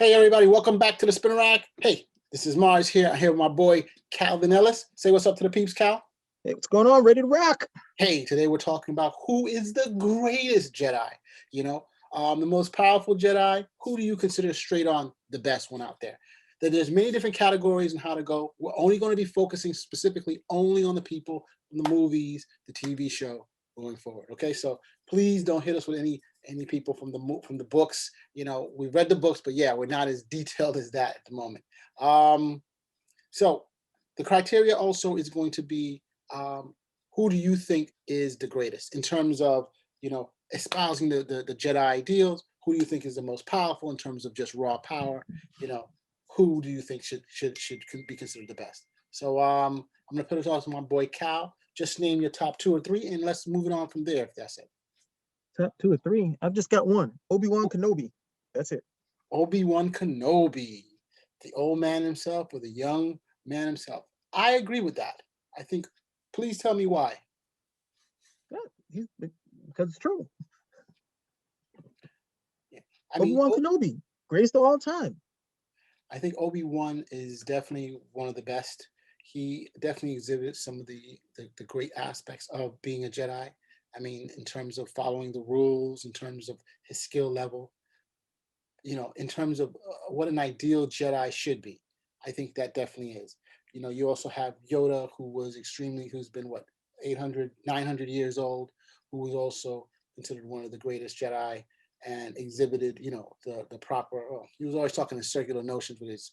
Hey everybody, welcome back to the Spinner Rack. Hey, this is Mars here. I'm here with my boy Calvin Ellis. Say what's up to the peeps, Cal. Hey, what's going on? Ready to rock? Hey, today we're talking about who is the greatest Jedi. The most powerful Jedi. Who do you consider straight on the best one out there? There's many different categories and how to go. We're only going to be focusing specifically only on the people from the movies, the TV show going forward. Okay, so please don't hit us with any people from the books. We've read the books, but yeah, we're not as detailed as that at the moment. So the criteria also is going to be who do you think is the greatest in terms of espousing the Jedi ideals? Who do you think is the most powerful in terms of just raw power? Who do you think should be considered the best? So I'm gonna put it off to my boy Cal. Just name your top 2 or 3, and let's move it on from there. If that's it. Top 2 or 3. I've just got one. Obi-Wan Kenobi. That's it. Obi-Wan Kenobi, the old man himself or the young man himself. I agree with that. I think. Please tell me why. Yeah, because it's true. Yeah. Obi-Wan Kenobi, greatest of all time. I think Obi-Wan is definitely one of the best. He definitely exhibits some of the great aspects of being a Jedi. I mean, in terms of following the rules, in terms of his skill level, in terms of what an ideal Jedi should be. I think that definitely is. You also have Yoda, who's been 800, 900 years old, who was also considered one of the greatest Jedi and exhibited, the proper. He was always talking in circular notions with his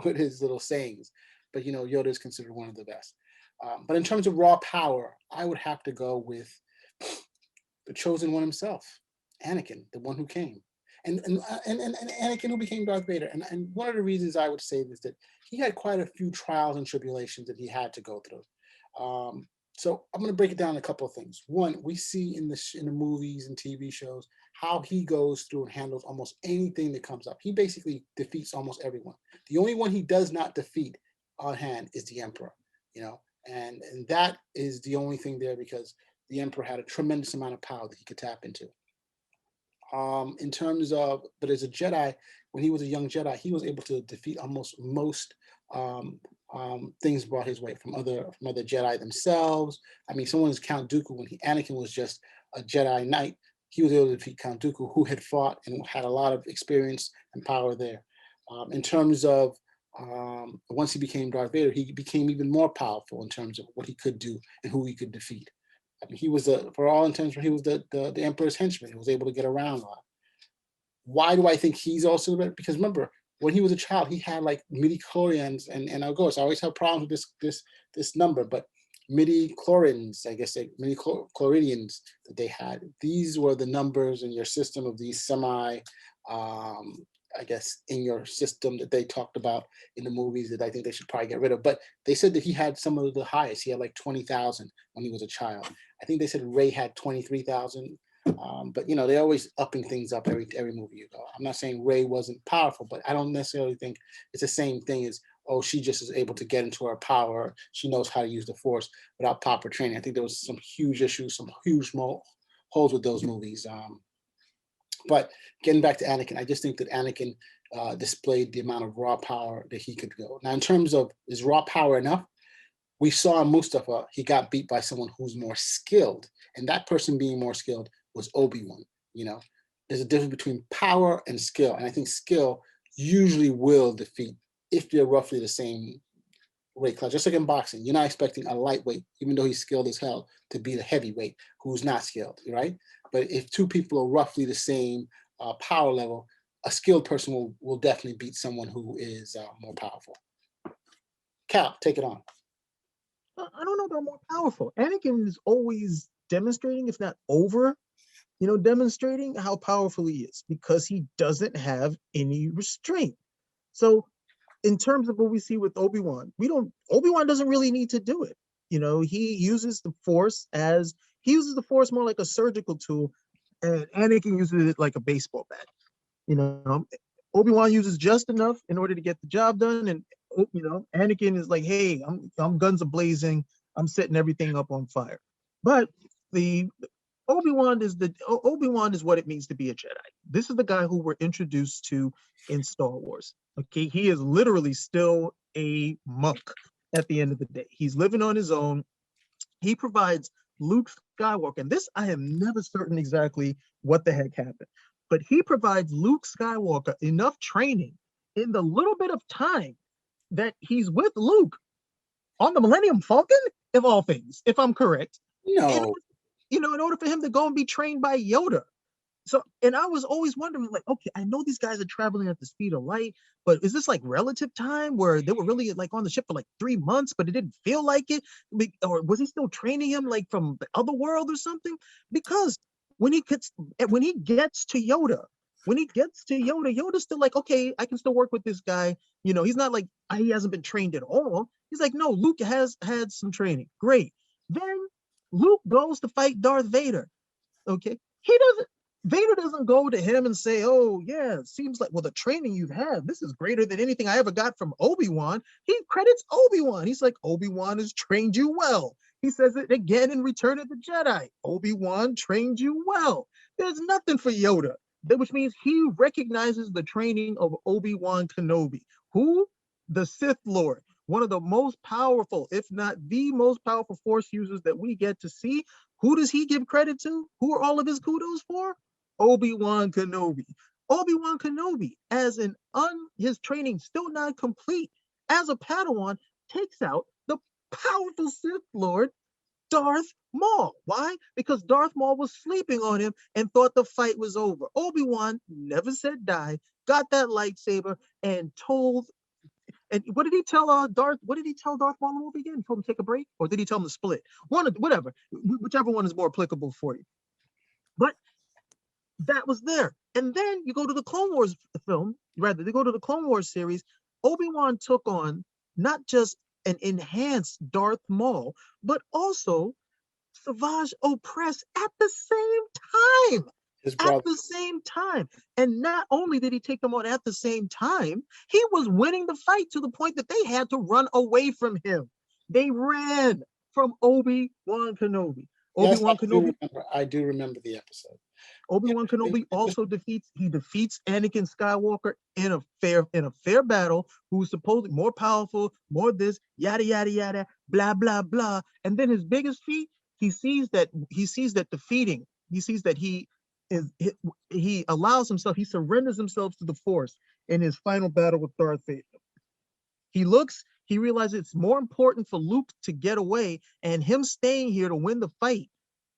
with his little sayings, but Yoda is considered one of the best. But in terms of raw power, I would have to go with the chosen one himself, Anakin, the one who came. And Anakin who became Darth Vader. And one of the reasons I would say this, that he had quite a few trials and tribulations that he had to go through. So I'm going to break it down in a couple of things. One, we see in the movies and TV shows how he goes through and handles almost anything that comes up. He basically defeats almost everyone. The only one he does not defeat on hand is the Emperor, and that is the only thing there because the Emperor had a tremendous amount of power that he could tap into. In terms of, but as a Jedi, when he was a young Jedi, he was able to defeat almost most things brought his way from other Jedi themselves. I mean, someone is Count Dooku when Anakin was just a Jedi Knight. He was able to defeat Count Dooku, who had fought and had a lot of experience and power there. In terms of once he became Darth Vader, he became even more powerful in terms of what he could do and who he could defeat. I mean, he was for all intents, he was the Emperor's henchman. He was able to get around a lot. Why do I think he's also better? Because remember, when he was a child, he had like midi-chlorians, and I always have problems with this number, but midi-chlorians, I guess, midi-chloridians that they had. These were the numbers in your system of these I guess, in your system that they talked about in the movies that I think they should probably get rid of. But they said that he had some of the highest. He had like 20,000 when he was a child. I think they said Rey had 23,000. But they're always upping things up every movie you go. I'm not saying Rey wasn't powerful, but I don't necessarily think it's the same thing as, oh, she just is able to get into her power. She knows how to use the Force without proper training. I think there was some huge issues, some huge holes with those movies. But getting back to Anakin, I just think that Anakin displayed the amount of raw power that he could go. Now, in terms of is raw power enough? We saw in Mustafa, he got beat by someone who's more skilled. And that person being more skilled was Obi-Wan. There's a difference between power and skill. And I think skill usually will defeat if they're roughly the same weight class. Just like in boxing, you're not expecting a lightweight, even though he's skilled as hell, to beat a heavyweight who's not skilled, right? But if two people are roughly the same power level, a skilled person will definitely beat someone who is more powerful. Cal, take it on. I don't know about more powerful. Anakin is always demonstrating, if not over, demonstrating how powerful he is because he doesn't have any restraint. So in terms of what we see with Obi-Wan, Obi-Wan doesn't really need to do it. He uses the Force more like a surgical tool, and Anakin uses it like a baseball bat. Obi-Wan uses just enough in order to get the job done, and Anakin is like, hey, I'm guns a-blazing, I'm setting everything up on fire. But the Obi-Wan is what it means to be a Jedi. This is the guy who we're introduced to in Star Wars. Okay, he is literally still a monk at the end of the day. He's living on his own. He provides Luke Skywalker, and this I am never certain exactly what the heck happened, but he provides Luke Skywalker enough training in the little bit of time that he's with Luke on the Millennium Falcon, of all things, if I'm correct, in No, in order for him to go and be trained by Yoda. So, and I was always wondering, like, okay, I know these guys are traveling at the speed of light, but is this like relative time where they were really like on the ship for like 3 months, but it didn't feel like it? Or was he still training him like from the other world or something? Because when he gets to Yoda, Yoda's still like, okay, I can still work with this guy. He's not like he hasn't been trained at all. He's like, no, Luke has had some training. Great. Then Luke goes to fight Darth Vader. Okay. Vader doesn't go to him and say, oh, yeah, it seems like, well, the training you've had, this is greater than anything I ever got from Obi-Wan. He credits Obi-Wan. He's like, Obi-Wan has trained you well. He says it again in Return of the Jedi. Obi-Wan trained you well. There's nothing for Yoda, which means he recognizes the training of Obi-Wan Kenobi, who? The Sith Lord, one of the most powerful, if not the most powerful Force users that we get to see. Who does he give credit to? Who are all of his kudos for? Obi-Wan Kenobi. Obi-Wan Kenobi, his training still not complete, as a Padawan, takes out the powerful Sith Lord, Darth Maul. Why? Because Darth Maul was sleeping on him and thought the fight was over. Obi-Wan never said die, got that lightsaber, and told. And what did he tell Darth? What did he tell Darth Maul in the movie again? He told him to take a break, or did he tell him to split? Whatever, whichever one is more applicable for you. But that was there. And then you go to the Clone Wars film, rather, they go to the Clone Wars series. Obi-Wan took on not just an enhanced Darth Maul, but also Savage Opress at the same time. his At brother. the same time. And not only did he take them on at the same time, he was winning the fight to the point that they had to run away from him. They ran from Obi-Wan Kenobi. Yes, Obi-Wan Kenobi I do remember the episode. Yeah, Obi-Wan Kenobi also defeats Anakin Skywalker in a fair battle, who's supposedly more powerful, more this, yada yada yada, blah blah blah. And then his biggest feat, he sees that is he allows himself, he surrenders himself to the Force in his final battle with Darth Vader. He realizes it's more important for Luke to get away and him staying here to win the fight.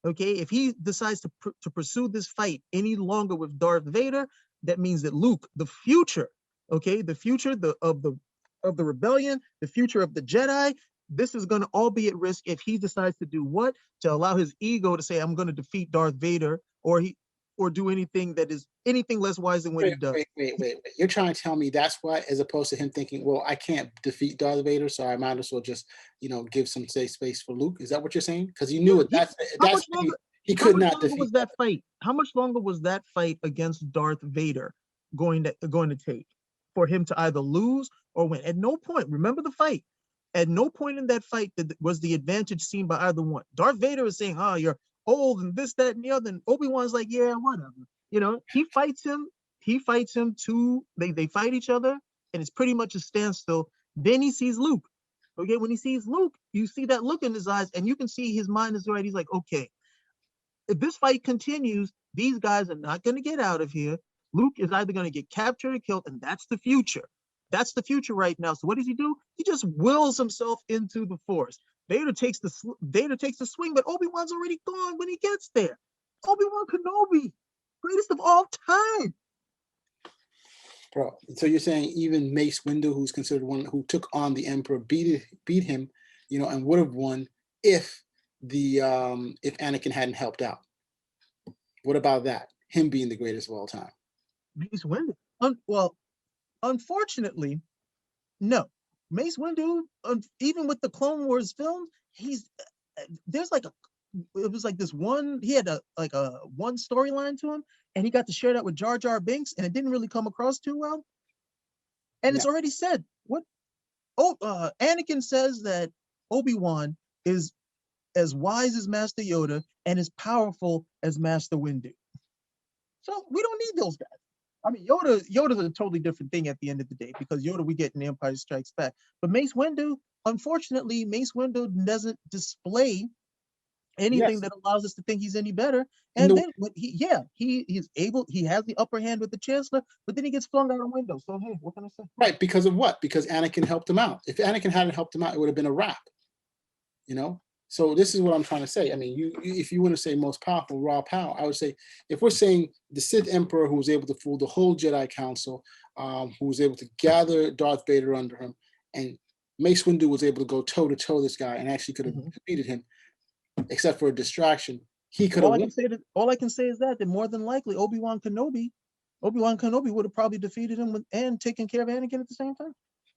Okay, if he decides to pursue this fight any longer with Darth Vader, that means that Luke, the future, okay, the future of the rebellion, the future of the Jedi, this is going to all be at risk if he decides to do what? To allow his ego to say, I'm going to defeat Darth Vader, or do anything that is anything less wise than what he Wait, does. wait. You're trying to tell me that's why, as opposed to him thinking, well, I can't defeat Darth Vader, so I might as well just, give some safe space for Luke. Is that what you're saying? Because you Yeah, knew it. how That's much why longer? he How could much not longer defeat was Darth. that fight? How much longer was that fight against Darth Vader going to take for him to either lose or win? At no point, remember the fight. At no point in that fight was the advantage seen by either one. Darth Vader is saying, "Oh, you're old and this, that, and the other." And Obi-Wan's like, "Yeah, whatever." He fights him. He fights him too. They fight each other, and it's pretty much a standstill. Then he sees Luke. Okay, when he sees Luke, you see that look in his eyes, and you can see his mind is right. He's like, okay, if this fight continues, these guys are not going to get out of here. Luke is either going to get captured or killed, and that's the future. That's the future right now. So what does he do? He just wills himself into the Force. Vader takes the swing, but Obi-Wan's already gone when he gets there. Obi-Wan Kenobi, greatest of all time. Bro, so you're saying even Mace Windu, who's considered one who took on the Emperor, beat him, and would have won if if Anakin hadn't helped out. What about that? Him being the greatest of all time. Mace Windu. Well, unfortunately, no. Mace Windu, even with the Clone Wars films, there's like it was like this one. He had a one storyline to him, and he got to share that with Jar Jar Binks, and it didn't really come across too well. And Yeah. it's already said what. Oh, Anakin says that Obi-Wan is as wise as Master Yoda and as powerful as Master Windu. So we don't need those guys. I mean, Yoda's a totally different thing at the end of the day because Yoda we get in Empire Strikes Back. But Mace Windu, unfortunately, Mace Windu doesn't display anything Yes. that allows us to think he's any better. And And then when he has the upper hand with the Chancellor, but then he gets flung out a window. So hey, what can I say? right, because of what? Because Anakin helped him out. If Anakin hadn't helped him out, it would have been a wrap. You know. So this is what I'm trying to say. I mean, if you want to say most powerful, raw power, I would say if we're saying the Sith Emperor who was able to fool the whole Jedi Council, who was able to gather Darth Vader under him, and Mace Windu was able to go toe to toe this guy and actually could have defeated him, except for a distraction. He could have won. All I can say is that more than likely Obi-Wan Kenobi would have probably defeated him and taken care of Anakin at the same time.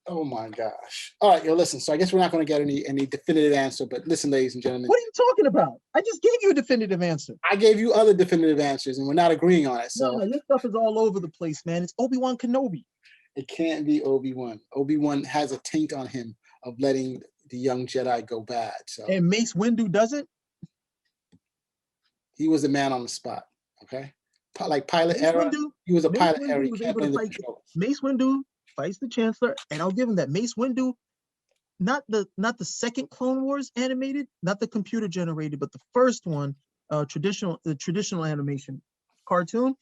Oh my gosh. All right, yo, listen. So I guess we're not going to get any definitive answer, but listen, ladies and gentlemen. What are you talking about? I just gave you a definitive answer. I gave you other definitive answers, and we're not agreeing on it. So no, your stuff is all over the place, man. It's Obi-Wan Kenobi. It can't be Obi-Wan. Obi-Wan has a taint on him of letting the young Jedi go bad. So and Mace Windu doesn't. He was a man on the spot. Okay, like pilot era. He was a pilot era. Mace Windu fights the Chancellor, and I'll give him that. Mace Windu, not the second Clone Wars animated, not the computer generated, but the first one, the traditional animation cartoon.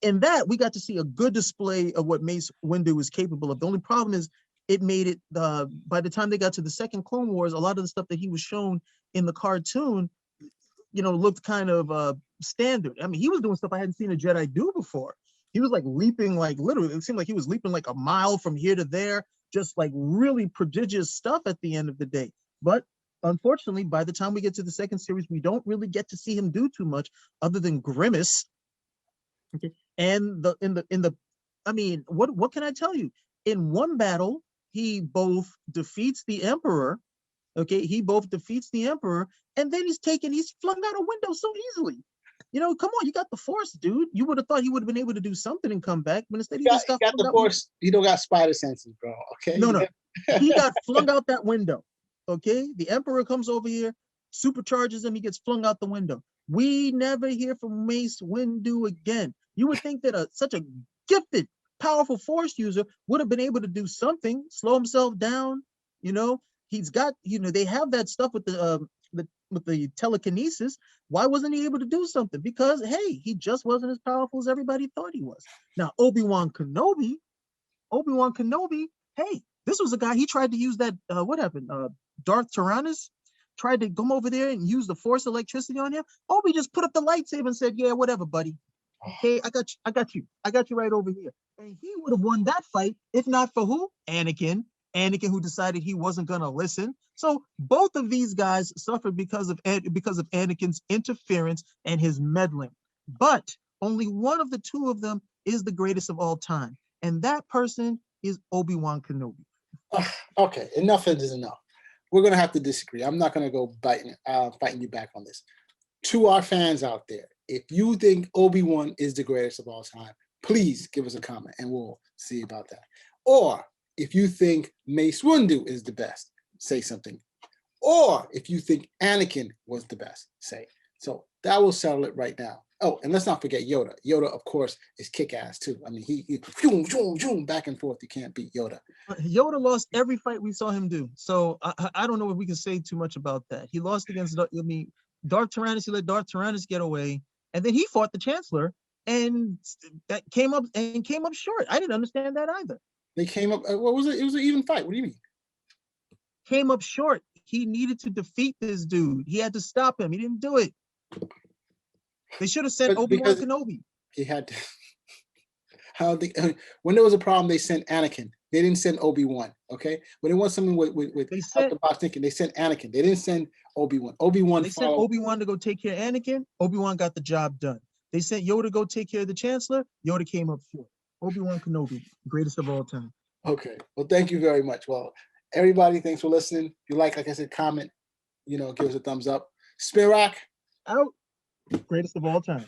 In that, we got to see a good display of what Mace Windu is capable of. The only problem is it made it, by the time they got to the second Clone Wars, a lot of the stuff that he was shown in the cartoon, looked kind of standard. I mean, he was doing stuff I hadn't seen a Jedi do before. He was like leaping, like literally, it seemed like he was leaping like a mile from here to there, just like really prodigious stuff at the end of the day. But unfortunately, by the time we get to the second series, we don't really get to see him do too much other than grimace. Okay. And I mean, what can I tell you? In one battle, he both defeats the Emperor. Okay, he both defeats the Emperor, and then he's flung out a window so easily. Come on, you got the Force, dude. You would have thought he would have been able to do something and come back, but instead he just got the Force. You don't got spider senses, bro. Okay. No. He got flung out that window. Okay, the Emperor comes over here, supercharges him. He gets flung out the window. We never hear from Mace Windu again. You would think that such a gifted, powerful Force user would have been able to do something, slow himself down. He's got. They have that stuff with the telekinesis. Why wasn't he able to do something? Because hey, he just wasn't as powerful as everybody thought he was. Now Obi-Wan Kenobi, hey, this was a guy, he tried to use that, what happened? Darth Tyrannus tried to come over there and use the Force electricity on him. Obi just put up the lightsaber and said, yeah, whatever, buddy. Okay, I got you right over here. And he would have won that fight, if not for who? Anakin, who decided he wasn't going to listen. So both of these guys suffered because of Anakin's interference and his meddling. But only one of the two of them is the greatest of all time. And that person is Obi-Wan Kenobi. Okay, enough is enough. We're going to have to disagree. I'm not going to go fighting you back on this. To our fans out there, if you think Obi-Wan is the greatest of all time, please give us a comment and we'll see about that. Or if you think Mace Windu is the best, say something. Or if you think Anakin was the best, say. So that will settle it right now. Oh, and let's not forget Yoda. Yoda, of course, is kick-ass too. I mean, he back and forth. You can't beat Yoda. Yoda lost every fight we saw him do. So I don't know if we can say too much about that. He lost against, Darth Tyrannus. He let Darth Tyrannus get away. And then he fought the Chancellor and that came up short. I didn't understand that either. They came up, what was it? It was an even fight. What do you mean? Came up short. He needed to defeat this dude. He had to stop him. He didn't do it. They should have sent Obi-Wan Kenobi. He had to. How they, when there was a problem, they sent Anakin. They didn't send Obi-Wan. Okay, when they want something with out the box thinking, they sent Anakin. They didn't send Obi-Wan. Obi-Wan. They sent Obi-Wan to go take care of Anakin. Obi-Wan got the job done. They sent Yoda to go take care of the Chancellor. Yoda came up short. Obi-Wan Kenobi, greatest of all time. Okay. Well, thank you very much. Well, everybody, thanks for listening. If you like I said, comment. Give us a thumbs up. Spirak. Out. Greatest of all time.